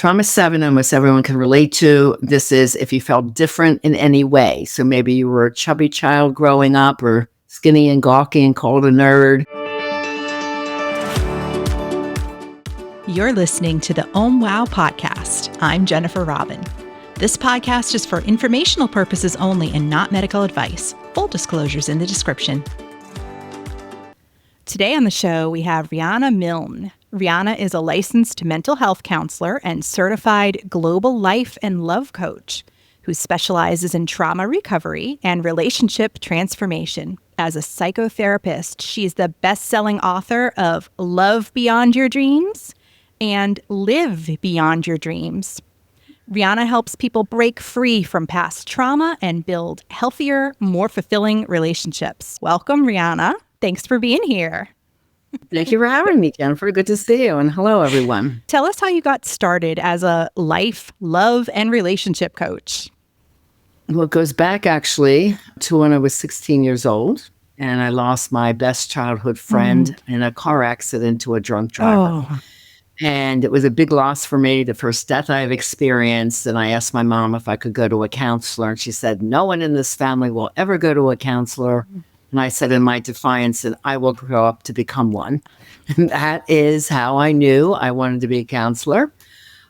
Trauma 7, almost everyone can relate to. This is if you felt different in any way. So maybe you were a chubby child growing up or skinny and gawky and called a nerd. You're listening to the Wow podcast. I'm Jennifer Robin. This podcast is for informational purposes only and not medical advice. Full disclosures in the description. Today on the show, we have Riana Milne. Riana is a licensed mental health counselor and certified global life and love coach who specializes in trauma recovery and relationship transformation. As a psychotherapist, she's the best-selling author of Love Beyond Your Dreams and Live Beyond Your Dreams. Riana helps people break free from past trauma and build healthier, more fulfilling relationships. Welcome, Riana. Thanks for being here. Thank you for having me, Jennifer. Good to see you. And hello, everyone. Tell us how you got started as a life, love, and relationship coach. Well, it goes back actually to when I was 16 years old and I lost my best childhood friend in a car accident to a drunk driver. Oh. And it was a big loss for me, the first death I've experienced. And I asked my mom if I could go to a counselor. And she said, no one in this family will ever go to a counselor. And I said in my defiance that I will grow up to become one. And that is how I knew I wanted to be a counselor.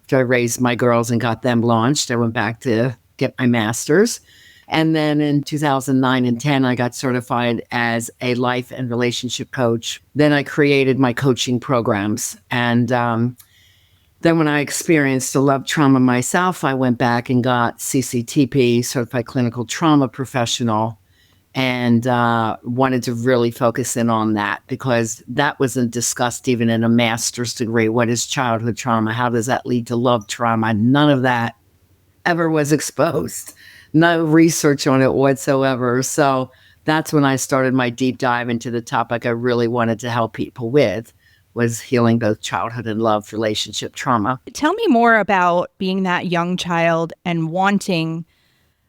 After I raised my girls and got them launched, I went back to get my master's. And then in 2009 and 10, I got certified as a life and relationship coach. Then I created my coaching programs. And then when I experienced a love trauma myself, I went back and got CCTP, Certified Clinical Trauma Professional, and wanted to really focus in on that because that wasn't discussed even in a master's degree. What is childhood trauma? How does that lead to love trauma? None of that ever was exposed. No research on it whatsoever. So that's when I started my deep dive into the topic I really wanted to help people with, was healing both childhood and love relationship trauma. Tell me more about being that young child and wanting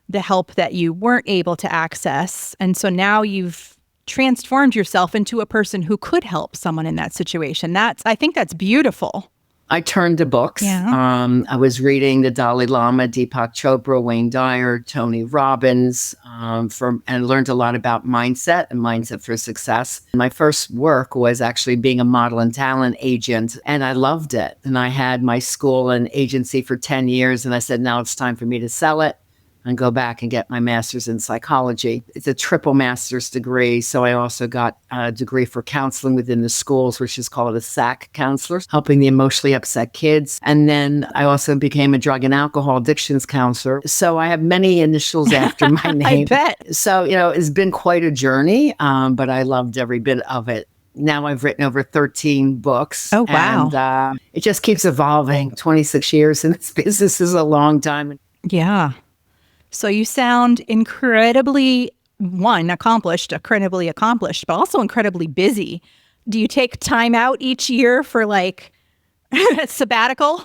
the help that you weren't able to access. And so now you've transformed yourself into a person who could help someone in that situation. I think that's beautiful. I turned to books. Yeah. I was reading the Dalai Lama, Deepak Chopra, Wayne Dyer, Tony Robbins, and learned a lot about mindset and mindset for success. My first work was actually being a model and talent agent, and I loved it. And I had my school and agency for 10 years, and I said, now it's time for me to sell it and go back and get my master's in psychology. It's a triple master's degree. So I also got a degree for counseling within the schools, which is called a SAC counselor, helping the emotionally upset kids. And then I also became a drug and alcohol addictions counselor. So I have many initials after my name. I bet. So, it's been quite a journey, but I loved every bit of it. Now I've written over 13 books. Oh, wow. And it just keeps evolving. 26 years in this business is a long time. Yeah. So you sound incredibly, accomplished, but also incredibly busy. Do you take time out each year for sabbatical?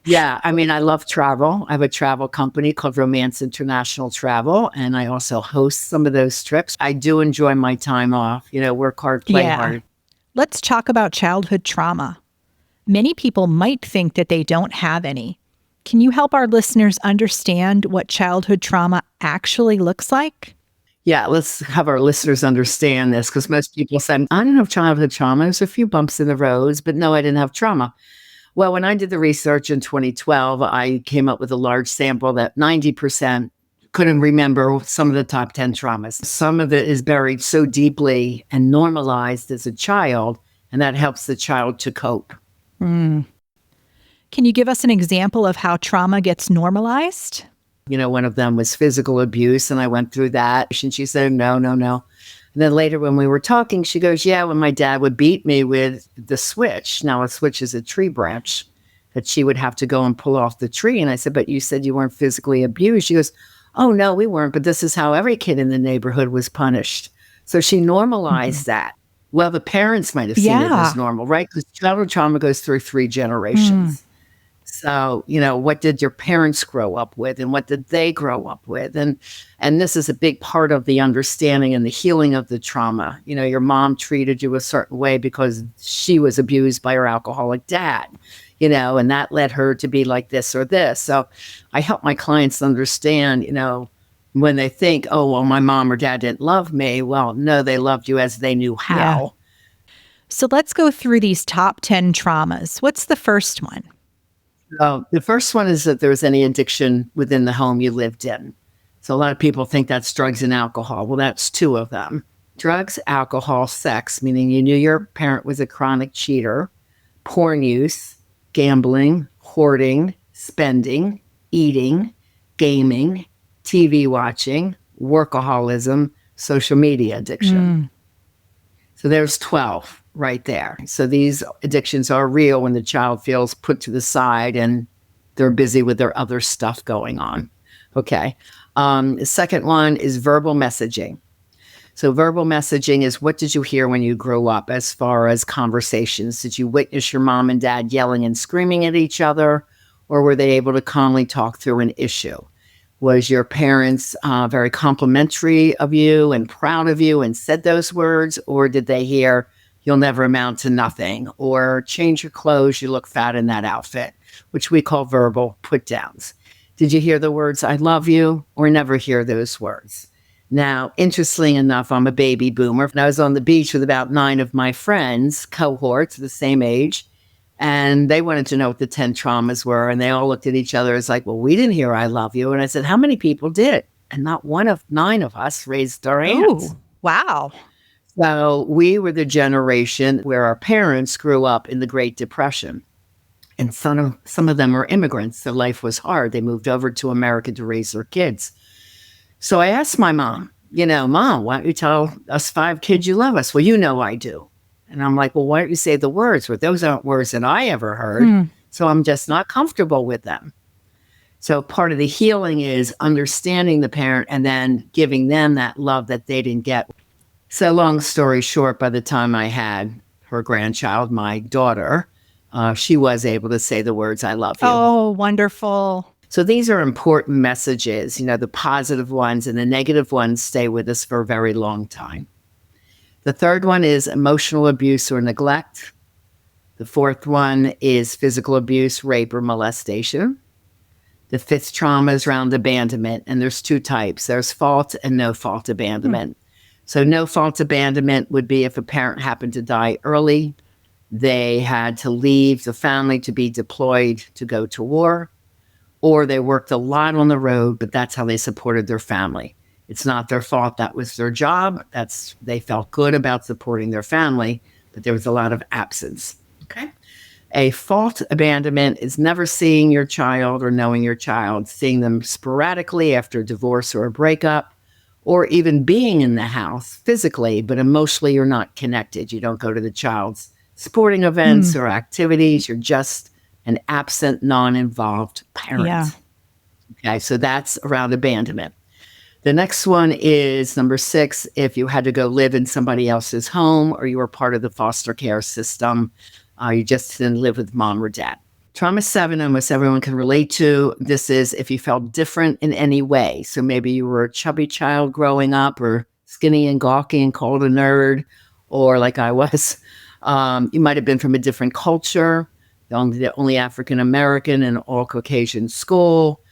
Yeah. I love travel. I have a travel company called Romance International Travel, and I also host some of those trips. I do enjoy my time off, work hard, play hard. Let's talk about childhood trauma. Many people might think that they don't have any. Can you help our listeners understand what childhood trauma actually looks like? Yeah, let's have our listeners understand this because most people say, I don't have childhood trauma. There's a few bumps in the road, but no, I didn't have trauma. Well, when I did the research in 2012, I came up with a large sample that 90% couldn't remember some of the top 10 traumas. Some of it is buried so deeply and normalized as a child, and that helps the child to cope. Can you give us an example of how trauma gets normalized? One of them was physical abuse, and I went through that. And she said, no. And then later when we were talking, she goes, yeah, when my dad would beat me with the switch. Now a switch is a tree branch that she would have to go and pull off the tree. And I said, but you said you weren't physically abused. She goes, oh, no, we weren't. But this is how every kid in the neighborhood was punished. So she normalized that. Well, the parents might have seen it as normal, right? Because childhood trauma goes through 3 generations. So, what did your parents grow up with and what did they grow up with? And this is a big part of the understanding and the healing of the trauma. Your mom treated you a certain way because she was abused by her alcoholic dad. and that led her to be like this or this. So I help my clients understand, when they think, oh, well, my mom or dad didn't love me. Well, no, they loved you as they knew Yeah. how. So let's go through these top 10 traumas. What's the first one? The first one is that there's any addiction within the home you lived in. So a lot of people think that's drugs and alcohol. Well, that's two of them. Drugs, alcohol, sex, meaning you knew your parent was a chronic cheater, porn use, gambling, hoarding, spending, eating, gaming, TV watching, workaholism, social media addiction. So there's 12 right there. So these addictions are real when the child feels put to the side and they're busy with their other stuff going on. Okay. The second one is verbal messaging. So verbal messaging is, what did you hear when you grew up as far as conversations? Did you witness your mom and dad yelling and screaming at each other, or were they able to calmly talk through an issue? Was your parents very complimentary of you and proud of you and said those words, or did they hear, you'll never amount to nothing, or change your clothes, you look fat in that outfit, which we call verbal put downs? Did you hear the words, I love you, or never hear those words? Now, interestingly enough, I'm a baby boomer. And I was on the beach with about 9 of my friends, cohorts, the same age, and they wanted to know what the 10 traumas were. And they all looked at each other as like, well, we didn't hear I love you. And I said, how many people did? And not one of 9 of us raised our hands. Oh, wow. So we were the generation where our parents grew up in the Great Depression. And some of them were immigrants, so life was hard. They moved over to America to raise their kids. So I asked my mom, Mom, why don't you tell us 5 kids you love us? Well, I do. And I'm like, well, why don't you say the words? Well, those aren't words that I ever heard. So I'm just not comfortable with them. So part of the healing is understanding the parent and then giving them that love that they didn't get. So long story short, by the time I had her grandchild, my daughter, she was able to say the words, I love you. Oh, wonderful. So these are important messages. The positive ones and the negative ones stay with us for a very long time. The third one is emotional abuse or neglect. The fourth one is physical abuse, rape, or molestation. The fifth trauma is around abandonment, and there's 2 types. There's fault and no fault abandonment. So no fault abandonment would be if a parent happened to die early, they had to leave the family to be deployed to go to war, or they worked a lot on the road, but that's how they supported their family. It's not their fault. That was their job. They felt good about supporting their family, but there was a lot of absence. Okay. A fault abandonment is never seeing your child or knowing your child, seeing them sporadically after a divorce or a breakup, or even being in the house physically, but emotionally you're not connected. You don't go to the child's sporting events or activities. You're just an absent, non-involved parent. Yeah. Okay, so that's around abandonment. The next one is number 6, if you had to go live in somebody else's home or you were part of the foster care system, you just didn't live with mom or dad. Trauma 7, almost everyone can relate to. This is if you felt different in any way. So maybe you were a chubby child growing up, or skinny and gawky and called a nerd, or like I was. You might have been from a different culture, the only African-American in all Caucasian school.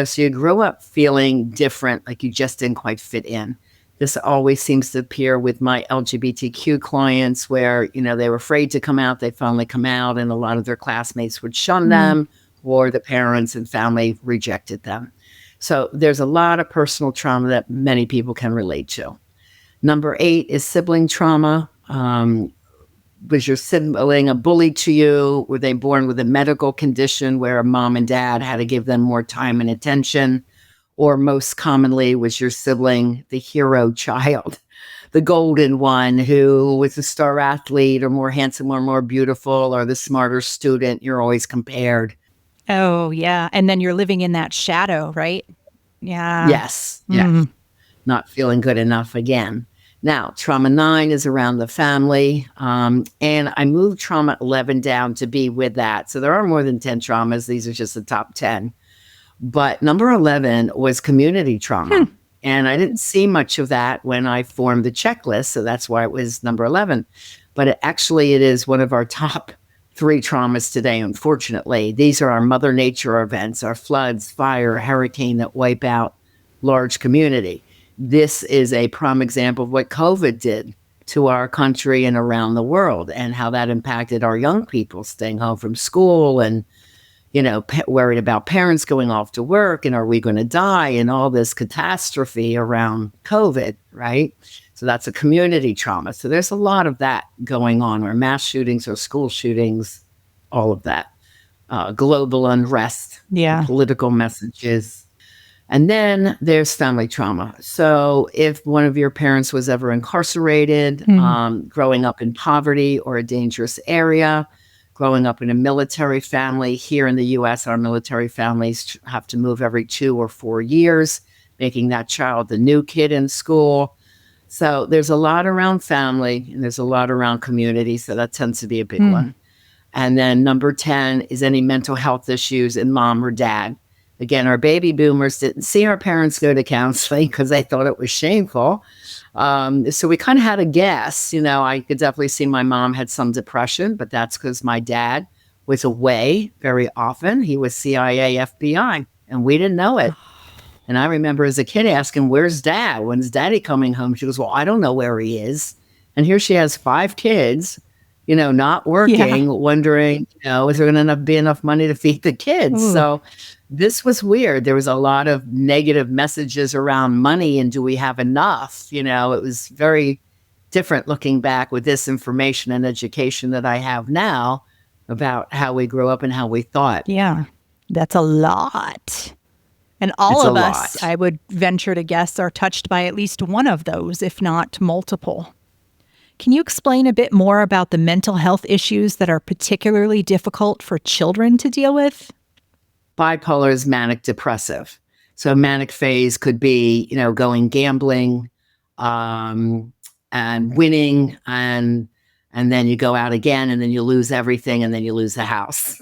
So you grew up feeling different, like you just didn't quite fit in. This always seems to appear with my LGBTQ clients where, they were afraid to come out. They finally come out, and a lot of their classmates would shun them, or the parents and family rejected them. So there's a lot of personal trauma that many people can relate to. Number 8 is sibling trauma. Was your sibling a bully to you? Were they born with a medical condition where mom and dad had to give them more time and attention? Or most commonly, was your sibling the hero child, the golden one who was a star athlete or more handsome or more beautiful or the smarter student? You're always compared. Oh, yeah. And then you're living in that shadow, right? Yeah. Yes. Yes. Not feeling good enough again. Now, trauma 9 is around the family, and I moved trauma 11 down to be with that. So there are more than 10 traumas. These are just the top 10. But number 11 was community trauma, and I didn't see much of that when I formed the checklist, so that's why it was number 11. But it is one of our top three traumas today, unfortunately. These are our Mother Nature events, our floods, fire, hurricane that wipe out large community. This is a prime example of what COVID did to our country and around the world, and how that impacted our young people staying home from school and, worried about parents going off to work and are we going to die, and all this catastrophe around COVID, right? So that's a community trauma. So there's a lot of that going on, or mass shootings or school shootings, all of that. Global unrest, political messages. And then there's family trauma. So if one of your parents was ever incarcerated, growing up in poverty or a dangerous area, growing up in a military family. Here in the U.S., our military families have to move every 2 or 4 years, making that child the new kid in school. So there's a lot around family, and there's a lot around community. So that tends to be a big one. And then number 10 is any mental health issues in mom or dad. Again, our baby boomers didn't see our parents go to counseling because they thought it was shameful. So we kind of had a guess. I could definitely see my mom had some depression, but that's because my dad was away very often. He was CIA, FBI, and we didn't know it. And I remember as a kid asking, where's dad? When's daddy coming home? She goes, well, I don't know where he is. And here she has 5 kids, not working, wondering, is there going to be enough money to feed the kids? Ooh. So this was weird. There was a lot of negative messages around money and do we have enough? It was very different looking back with this information and education that I have now about how we grew up and how we thought. Yeah, that's a lot. And all of us, I would venture to guess, are touched by at least one of those, if not multiple. Can you explain a bit more about the mental health issues that are particularly difficult for children to deal with? Bipolar is manic depressive. So a manic phase could be, going gambling, and winning, and then you go out again and then you lose everything and then you lose the house.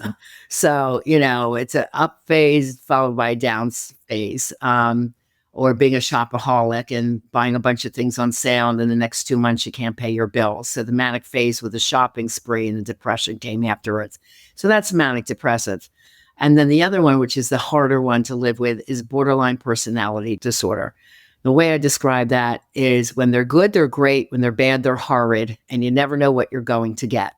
So, it's an up phase followed by a down phase, or being a shopaholic and buying a bunch of things on sale. And then the next 2 months you can't pay your bills. So the manic phase with the shopping spree and the depression came afterwards. So that's manic depressive. And then the other one, which is the harder one to live with, is borderline personality disorder. The way I describe that is when they're good, they're great. When they're bad, they're horrid. And you never know what you're going to get.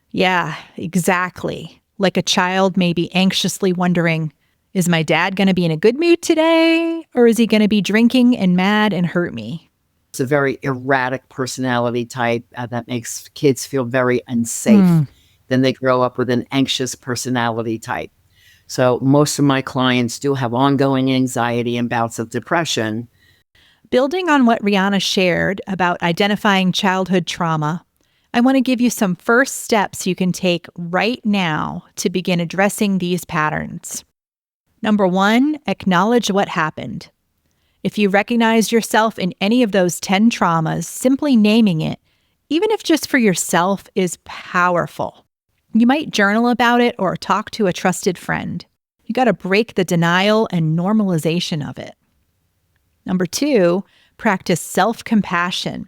Yeah, exactly. Like a child may be anxiously wondering, is my dad going to be in a good mood today? Or is he going to be drinking and mad and hurt me? It's a very erratic personality type that makes kids feel very unsafe. Then they grow up with an anxious personality type. So most of my clients do have ongoing anxiety and bouts of depression. Building on what Riana shared about identifying childhood trauma, I want to give you some first steps you can take right now to begin addressing these patterns. Number 1, acknowledge what happened. If you recognize yourself in any of those 10 traumas, simply naming it, even if just for yourself, is powerful. You might journal about it or talk to a trusted friend. You got to break the denial and normalization of it. Number 2, practice self-compassion.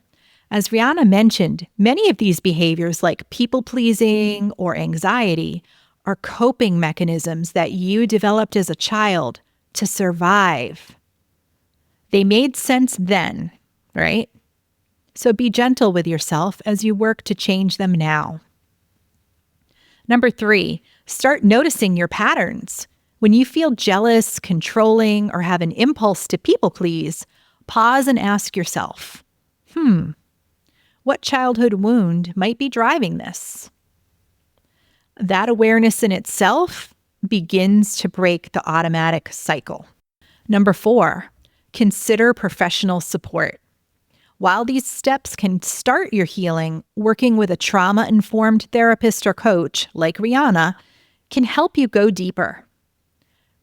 As Riana mentioned, many of these behaviors like people-pleasing or anxiety are coping mechanisms that you developed as a child to survive. They made sense then, right? So be gentle with yourself as you work to change them now. Number 3, start noticing your patterns. When you feel jealous, controlling, or have an impulse to people please, pause and ask yourself, what childhood wound might be driving this? That awareness in itself begins to break the automatic cycle. Number 4, consider professional support. While these steps can start your healing, working with a trauma-informed therapist or coach like Riana can help you go deeper.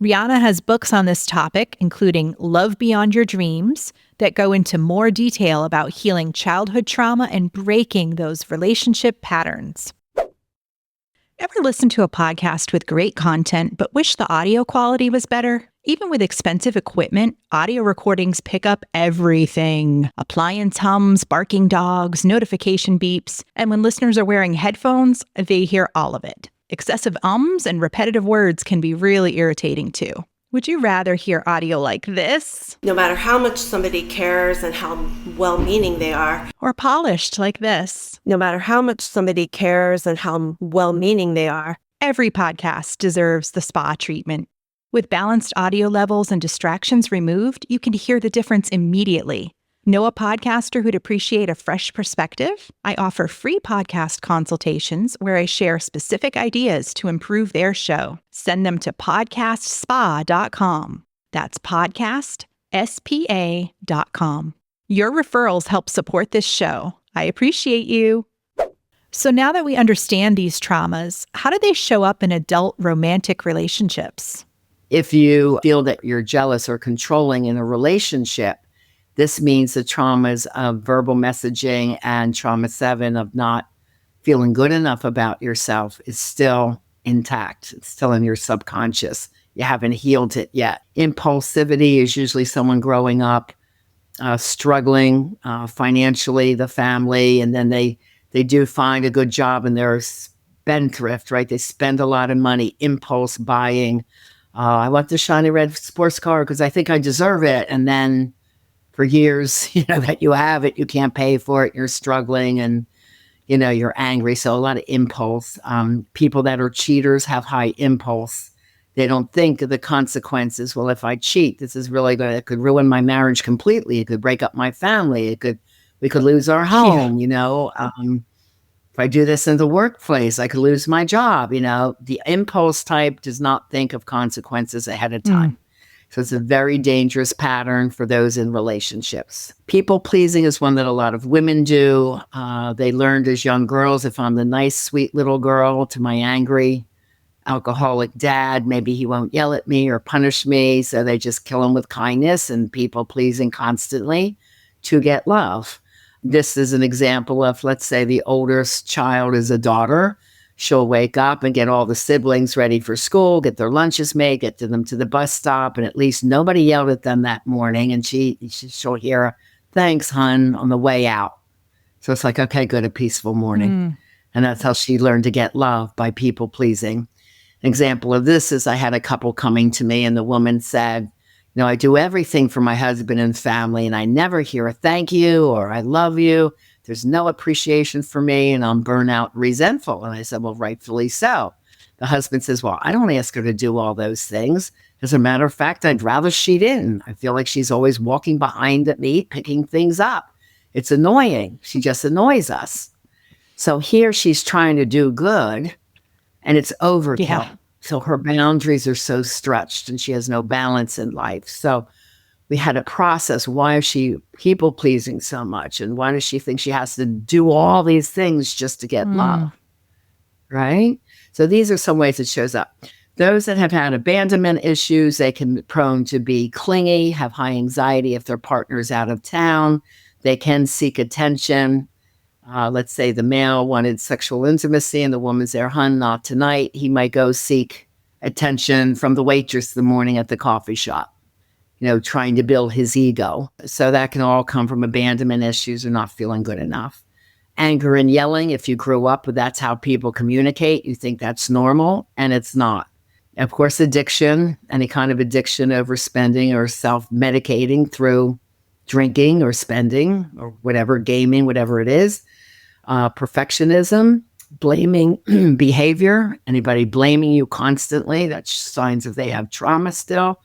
Riana has books on this topic, including Love Beyond Your Dreams, that go into more detail about healing childhood trauma and breaking those relationship patterns. Ever listen to a podcast with great content but wish the audio quality was better? Even with expensive equipment, audio recordings pick up everything. Appliance hums, barking dogs, notification beeps, and when listeners are wearing headphones, they hear all of it. Excessive ums and repetitive words can be really irritating too. Would you rather hear audio like this? No matter how much somebody cares and how well-meaning they are. Or polished like this? No matter how much somebody cares and how well-meaning they are. Every podcast deserves the spa treatment. With balanced audio levels and distractions removed, you can hear the difference immediately. Know a podcaster who'd appreciate a fresh perspective? I offer free podcast consultations where I share specific ideas to improve their show. Send them to podcastspa.com. That's podcastspa.com. Your referrals help support this show. I appreciate you. So now that we understand these traumas, how do they show up in adult romantic relationships? If you feel that you're jealous or controlling in a relationship, this means the traumas of verbal messaging and trauma 7 of not feeling good enough about yourself is still intact. It's still in your subconscious. You haven't healed it yet. Impulsivity is usually someone growing up, struggling financially, the family, and then they do find a good job and they're spendthrift, right? They spend a lot of money, impulse buying. I want the shiny red sports car because I think I deserve it. And then for years, that you have it, you can't pay for it, you're struggling and, you're angry. So a lot of impulse. People that are cheaters have high impulse. They don't think of the consequences. Well, if I cheat, this is really good. It could ruin my marriage completely. It could break up my family. We could lose our home, if I do this in the workplace, I could lose my job. The impulse type does not think of consequences ahead of time. So it's a very dangerous pattern for those in relationships. People pleasing is one that a lot of women do. They learned as young girls, if I'm the nice, sweet little girl to my angry, alcoholic dad, maybe he won't yell at me or punish me. So they just kill him with kindness and people pleasing constantly to get love. This is an example of, let's say the oldest child is a daughter. She'll wake up and get all the siblings ready for school, get their lunches made, get to them to the bus stop, and at least nobody yelled at them that morning. And she'll hear, "Thanks, hon," on the way out. So it's like, okay, good, a peaceful morning. And that's how she learned to get love, by people pleasing. An example of this is I had a couple coming to me and the woman said, I do everything for my husband and family and I never hear a thank you or I love you. There's no appreciation for me and I'm burnout, resentful. And I said, well, rightfully so. The husband says, well, I don't ask her to do all those things. As a matter of fact, I'd rather she didn't. I feel like she's always walking behind me, picking things up. It's annoying. She just annoys us. So here she's trying to do good and it's overkill. Yeah. So her boundaries are so stretched and she has no balance in life. So we had to process, why is she people pleasing so much? And why does she think she has to do all these things just to get love? Right? So these are some ways it shows up. Those that have had abandonment issues, they can be prone to be clingy, have high anxiety if their partner's out of town. They can seek attention. Let's say the male wanted sexual intimacy and the woman's there, hun, not tonight. He might go seek attention from the waitress the morning at the coffee shop, trying to build his ego. So that can all come from abandonment issues or not feeling good enough. Anger and yelling, if you grew up with that's how people communicate, you think that's normal, and it's not. Of course, addiction, any kind of addiction, overspending or self-medicating through drinking or spending or whatever, gaming, whatever it is. Perfectionism, blaming behavior, anybody blaming you constantly, that's signs that they have trauma still,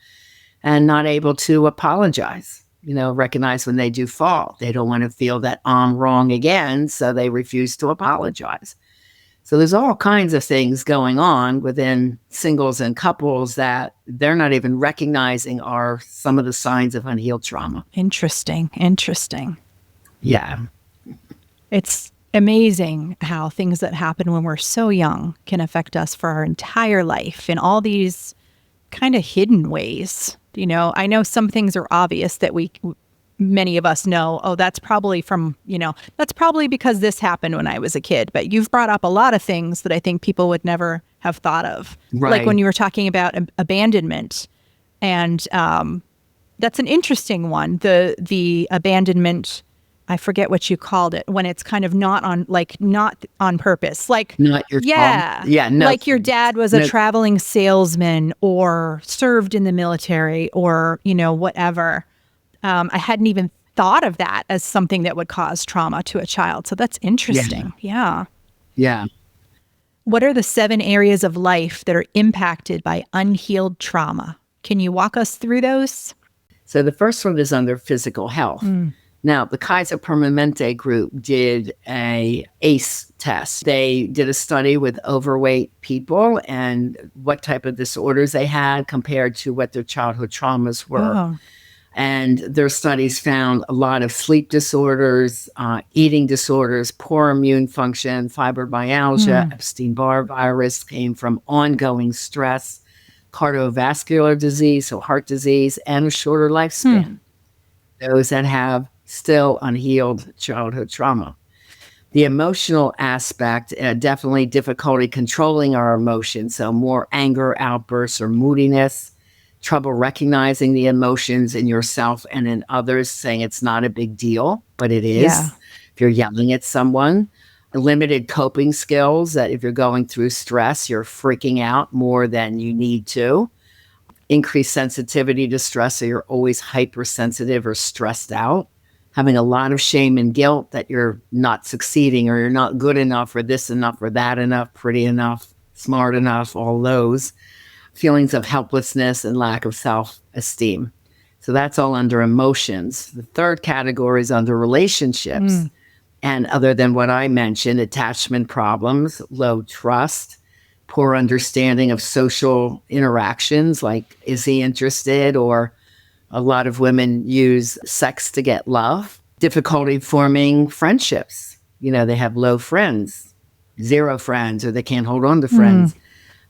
and not able to apologize, recognize when they do fall. They don't want to feel that I'm wrong again, so they refuse to apologize. So there's all kinds of things going on within singles and couples that they're not even recognizing are some of the signs of unhealed trauma. Interesting. Yeah. It's amazing how things that happen when we're so young can affect us for our entire life in all these kind of hidden ways. I know some things are obvious that we many of us know, oh, that's probably from, that's probably because this happened when I was a kid. But you've brought up a lot of things that I think people would never have thought of. Right. Like when you were talking about abandonment. And that's an interesting one. The abandonment, I forget what you called it, when it's kind of not on purpose. Like, not your fault. Yeah, no. Like your dad was a traveling salesman or served in the military or, whatever. I hadn't even thought of that as something that would cause trauma to a child. So that's interesting. Yeah. What are the 7 areas of life that are impacted by unhealed trauma? Can you walk us through those? So the first one is under physical health. Now, the Kaiser Permanente group did a ACE test. They did a study with overweight people and what type of disorders they had compared to what their childhood traumas were. Oh. And their studies found a lot of sleep disorders, eating disorders, poor immune function, fibromyalgia, Epstein-Barr virus came from ongoing stress, cardiovascular disease, so heart disease, and a shorter lifespan. Those that have still unhealed childhood trauma. The emotional aspect, definitely difficulty controlling our emotions, so more anger outbursts or moodiness, trouble recognizing the emotions in yourself and in others, saying it's not a big deal, but it is. Yeah. If you're yelling at someone, limited coping skills, that if you're going through stress, you're freaking out more than you need to. Increased sensitivity to stress, so you're always hypersensitive or stressed out. Having a lot of shame and guilt that you're not succeeding or you're not good enough or this enough or that enough, pretty enough, smart enough, all those. Feelings of helplessness and lack of self-esteem. So that's all under emotions. The third category is under relationships. And other than what I mentioned, attachment problems, low trust, poor understanding of social interactions, like is he interested, or a lot of women use sex to get love, difficulty forming friendships. They have low friends, 0 friends, or they can't hold on to friends.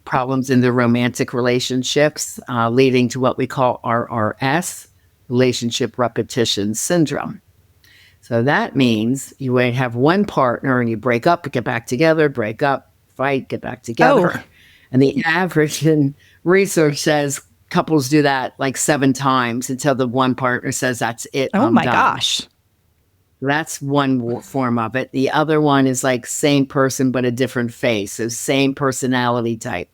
Problems in their romantic relationships, leading to what we call RRS, relationship repetition syndrome. So that means you might have one partner and you break up, get back together, break up, fight, get back together. Oh. And the average in research says couples do that like 7 times until the one partner says, that's it. Oh I'm my done. gosh. That's one form of it. The other one is like same person, but a different face. So same personality type.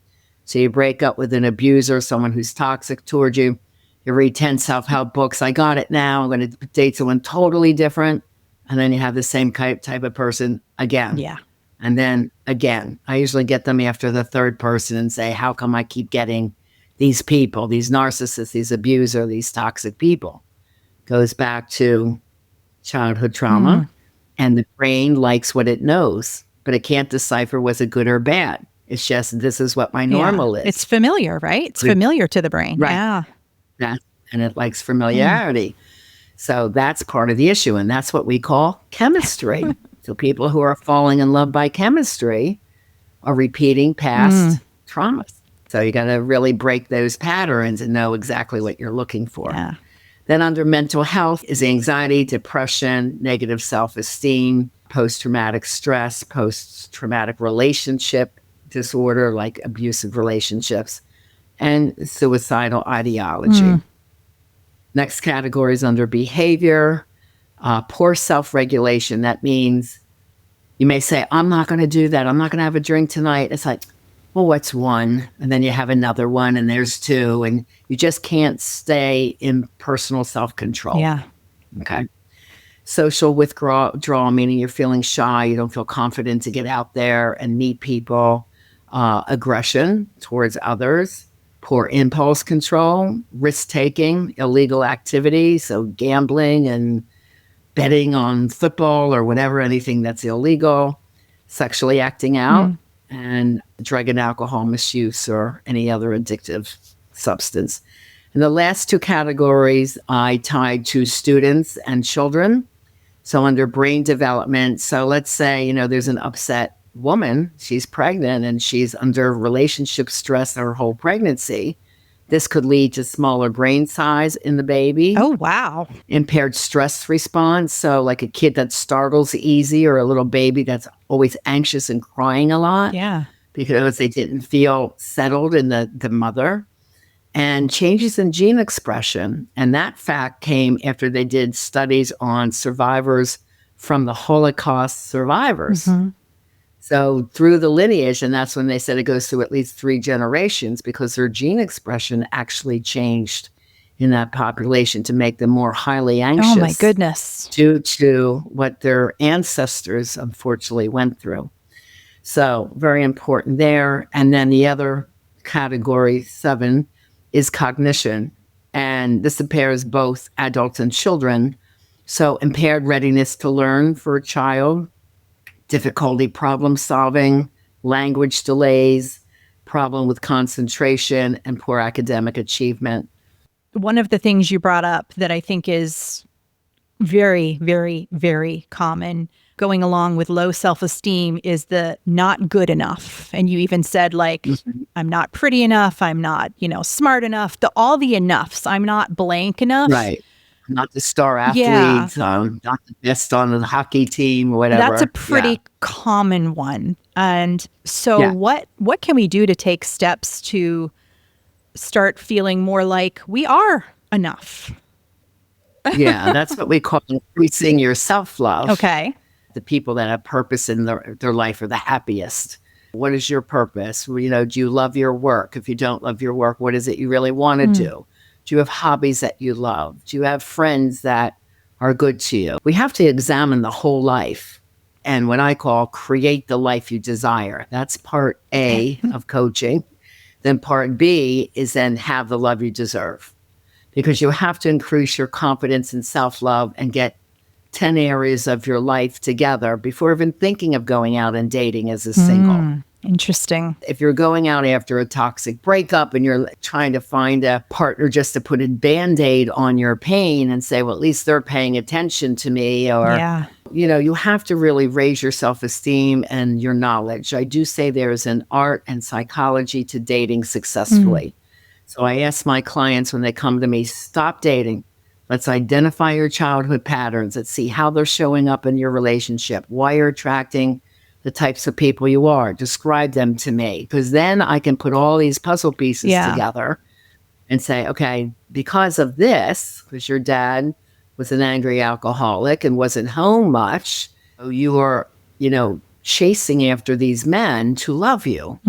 So you break up with an abuser, someone who's toxic towards you. You read 10 self-help books. I got it now. I'm going to date someone totally different. And then you have the same type of person again. Yeah. And then again. I usually get them after the third person and say, how come I keep getting these people, these narcissists, these abusers, these toxic people? Goes back to childhood trauma. And the brain likes what it knows, but it can't decipher was it good or bad. It's just, this is what my normal is. It's familiar, right? It's familiar to the brain. Right. Yeah. And it likes familiarity. So that's part of the issue. And that's what we call chemistry. So people who are falling in love by chemistry are repeating past traumas. So you got to really break those patterns and know exactly what you're looking for. Yeah. Then under mental health is anxiety, depression, negative self-esteem, post-traumatic stress, post-traumatic relationship disorder like abusive relationships, and suicidal ideology. Next category is under behavior, poor self-regulation. That means you may say, I'm not going to do that. I'm not going to have a drink tonight. It's like, well, what's one? And then you have another one, and there's 2, and you just can't stay in personal self-control. Yeah. Okay. Social withdrawal, meaning you're feeling shy, you don't feel confident to get out there and meet people. Aggression towards others, poor impulse control, risk-taking, illegal activity, so gambling and betting on football or whatever, anything that's illegal, sexually acting out, and drug and alcohol misuse or any other addictive substance. And the last 2 categories I tied to students and children. So under brain development, so let's say, there's an upset woman, she's pregnant and she's under relationship stress her whole pregnancy. This could lead to smaller brain size in the baby, Oh, wow. impaired stress response. So, like a kid that startles easy or a little baby that's always anxious and crying a lot Yeah. because they didn't feel settled in the mother, and changes in gene expression. And that fact came after they did studies on survivors from the Holocaust survivors. So through the lineage, and that's when they said it goes through at least 3 generations because their gene expression actually changed in that population to make them more highly anxious. Oh, my goodness. Due to what their ancestors unfortunately went through. So very important there. And then the other category, 7, is cognition. And this impairs both adults and children. So impaired readiness to learn for a child, difficulty problem solving, language delays, problem with concentration, and poor academic achievement. One of the things you brought up that I think is very, very, very common going along with low self-esteem is the not good enough. And you even said, like, I'm not pretty enough. I'm not, smart enough. All the enoughs. I'm not blank enough. Right. Not the star athlete, Yeah. not the best on the hockey team or whatever. That's a pretty common one. And so what can we do to take steps to start feeling more like we are enough? Yeah, that's what we call increasing your self-love. Okay. The people that have purpose in their life are the happiest. What is your purpose? Do you love your work? If you don't love your work, what is it you really want to do? Do you have hobbies that you love? Do you have friends that are good to you? We have to examine the whole life. And what I call create the life you desire. That's part A of coaching. Then part B is then have the love you deserve. Because you have to increase your confidence and self-love and get 10 areas of your life together before even thinking of going out and dating as a single. Interesting. If you're going out after a toxic breakup and you're trying to find a partner just to put a Band-Aid on your pain and say, well, at least they're paying attention to me, or, you have to really raise your self-esteem and your knowledge. I do say there's an art and psychology to dating successfully. So I ask my clients when they come to me, stop dating. Let's identify your childhood patterns. Let's see how they're showing up in your relationship, why you're attracting the types of people you are. Describe them to me, because then I can put all these puzzle pieces together and say, okay, because of this, because your dad was an angry alcoholic and wasn't home much, you are, chasing after these men to love you,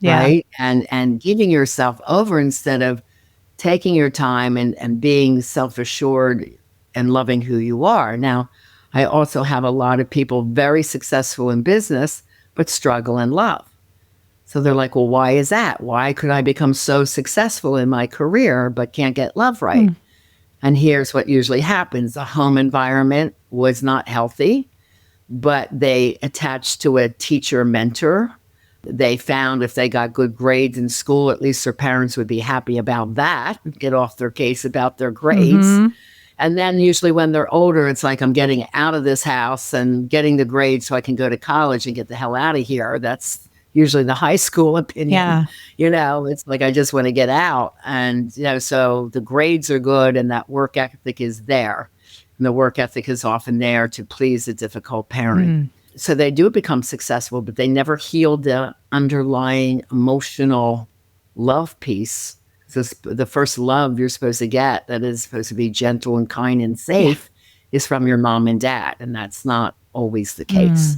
right? And giving yourself over instead of taking your time and being self-assured and loving who you are. Now, I also have a lot of people very successful in business, but struggle in love. So they're like, well, why is that? Why could I become so successful in my career, but can't get love right? And here's what usually happens. The home environment was not healthy, but they attached to a teacher mentor. They found if they got good grades in school, at least their parents would be happy about that, get off their case about their grades. And then usually when they're older, it's like, I'm getting out of this house and getting the grades so I can go to college and get the hell out of here. That's usually the high school opinion. It's like, I just want to get out. And, so the grades are good and that work ethic is there. And the work ethic is often there to please a difficult parent. So they do become successful, but they never heal the underlying emotional love piece. So the first love you're supposed to get that is supposed to be gentle and kind and safe is from your mom and dad. And that's not always the case.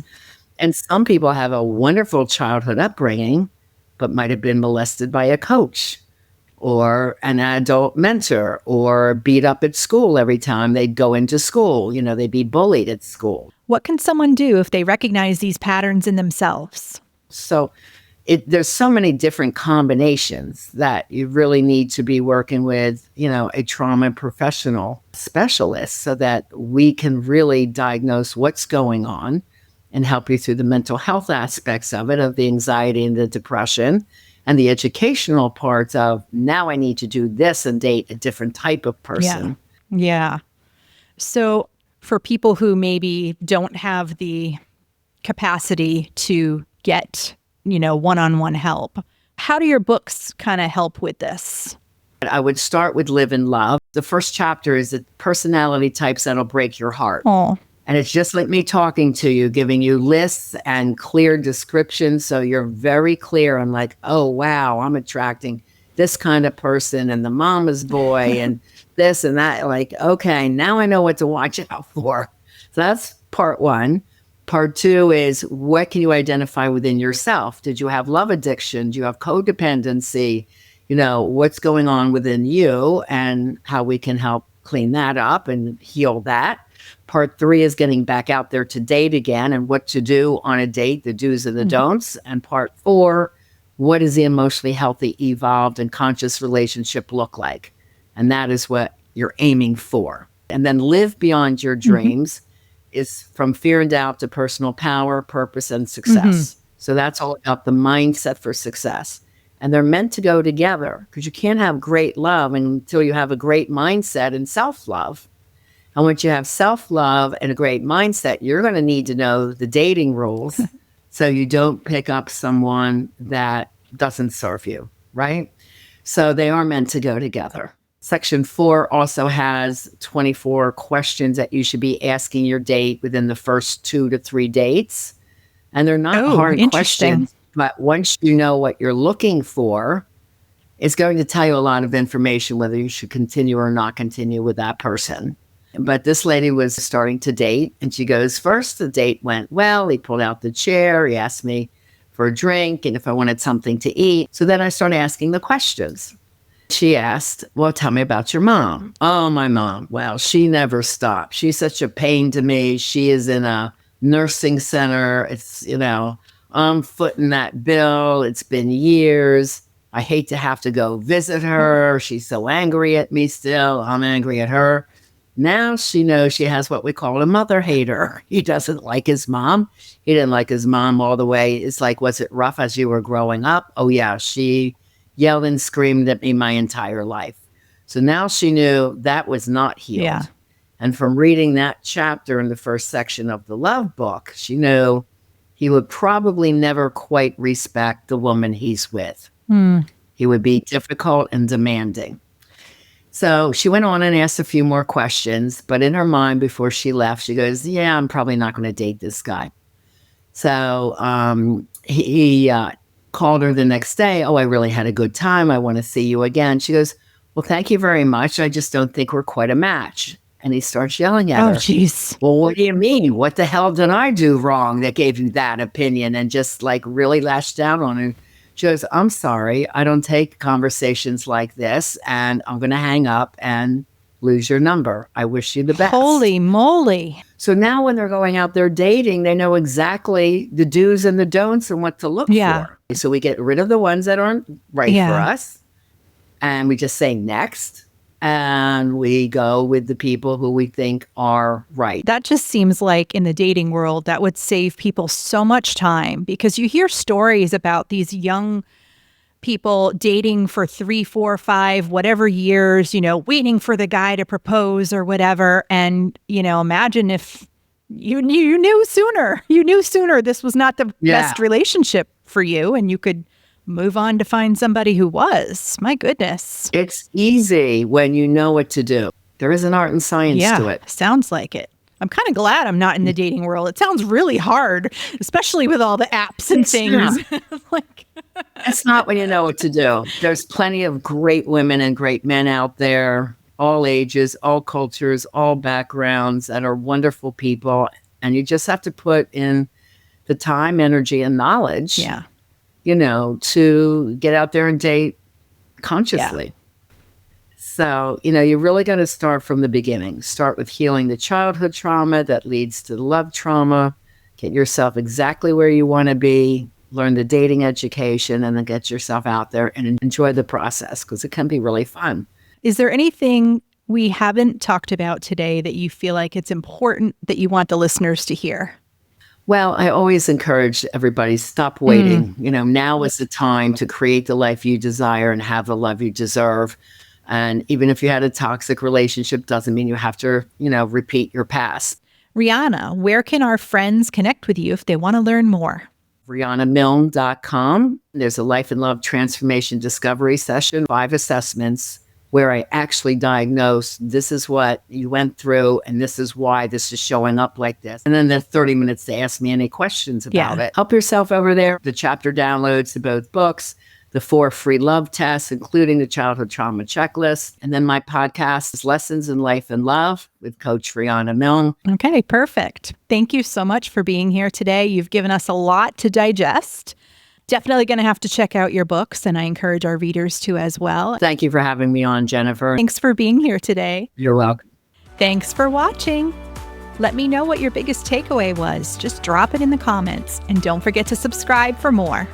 And some people have a wonderful childhood upbringing, but might have been molested by a coach or an adult mentor or beat up at school every time they'd go into school. They'd be bullied at school. What can someone do if they recognize these patterns in themselves? So there's so many different combinations that you really need to be working with, a trauma professional specialist so that we can really diagnose what's going on and help you through the mental health aspects of it, of the anxiety and the depression, and the educational parts of now I need to do this and date a different type of person. Yeah. So for people who maybe don't have the capacity to get one-on-one help, How do your books kind of help with this? I would start with Live in Love. The first chapter is the personality types that'll break your heart. Oh, And it's just like me talking to you, giving you lists and clear descriptions. So you're very clear on like, oh, wow, I'm attracting this kind of person and the mama's boy and this and that. Like, okay, now I know what to watch out for. So that's part one. Part two is what can you identify within yourself? Did you have love addiction? Do you have codependency? What's going on within you and how we can help clean that up and heal that. Part three is getting back out there to date again and what to do on a date, the do's and the don'ts. And part four, what does the emotionally healthy, evolved, and conscious relationship look like? And that is what you're aiming for. And then Live Beyond Your Dreams is from fear and doubt to personal power, purpose, and success. So that's all about the mindset for success. And they're meant to go together because you can't have great love until you have a great mindset and self-love. And once you have self-love and a great mindset, you're going to need to know the dating rules so you don't pick up someone that doesn't serve you, right? So they are meant to go together. Section 4 also has 24 questions that you should be asking your date within the first 2 to 3 dates. And they're not hard questions, but once you know what you're looking for, it's going to tell you a lot of information whether you should continue or not continue with that person. But this lady was starting to date, and she goes, first, the date went well. He pulled out the chair. He asked me for a drink and if I wanted something to eat. So then I started asking the questions. She asked, well, tell me about your mom. Oh, my mom. Well, she never stopped. She's such a pain to me. She is in a nursing center. It's, I'm footing that bill. It's been years. I hate to have to go visit her. She's so angry at me still. I'm angry at her. Now she knows she has what we call a mother hater. He doesn't like his mom. He didn't like his mom all the way. It's like, was it rough as you were growing up? Oh, yeah. She yelled and screamed at me my entire life. So now she knew that was not healed. Yeah. And from reading that chapter in the first section of the love book, she knew he would probably never quite respect the woman he's with. He would be difficult and demanding. So she went on and asked a few more questions, but in her mind before she left, she goes, yeah, I'm probably not going to date this guy. So he called her the next day. Oh, I really had a good time. I want to see you again. She goes, well, thank you very much. I just don't think we're quite a match. And he starts yelling at her. Oh, jeez. Well, what do you mean? What the hell did I do wrong that gave you that opinion? And just like really lashed out on her. She goes, I'm sorry. I don't take conversations like this. And I'm going to hang up and lose your number. I wish you the best. Holy moly. So now when they're going out there dating, they know exactly the do's and the don'ts and what to look for. So we get rid of the ones that aren't right for us. And we just say next. And we go with the people who we think are right. That just seems like in the dating world, that would save people so much time because you hear stories about these young people dating for 3, 4, 5, whatever years, waiting for the guy to propose or whatever. And, imagine if you knew sooner this was not the best relationship for you and you could move on to find somebody who was. My goodness. It's easy when you know what to do. There is an art and science to it. Sounds like it. I'm kind of glad I'm not in the dating world. It sounds really hard, especially with all the apps and things. It's not when you know what to do. There's plenty of great women and great men out there, all ages, all cultures, all backgrounds, that are wonderful people. And you just have to put in the time, energy, and knowledge. To get out there and date consciously. So, you're really going to start from the beginning. Start with healing the childhood trauma that leads to the love trauma. Get yourself exactly where you want to be. Learn the dating education and then get yourself out there and enjoy the process because it can be really fun. Is there anything we haven't talked about today that you feel like it's important that you want the listeners to hear? Well, I always encourage everybody, stop waiting. Now is the time to create the life you desire and have the love you deserve. And even if you had a toxic relationship, doesn't mean you have to, repeat your past. Riana, where can our friends connect with you if they want to learn more? RianaMilne.com. There's a life and love transformation discovery session, 5 assessments where I actually diagnose this is what you went through and this is why this is showing up like this. And then there's 30 minutes to ask me any questions about it. Help yourself over there. The chapter downloads to both books, the 4 free love tests, including the childhood trauma checklist. And then my podcast is Lessons in Life and Love with Coach Riana Milne. Okay, perfect. Thank you so much for being here today. You've given us a lot to digest. Definitely going to have to check out your books, and I encourage our readers to as well. Thank you for having me on, Jennifer. Thanks for being here today. You're welcome. Thanks for watching. Let me know what your biggest takeaway was. Just drop it in the comments, and don't forget to subscribe for more.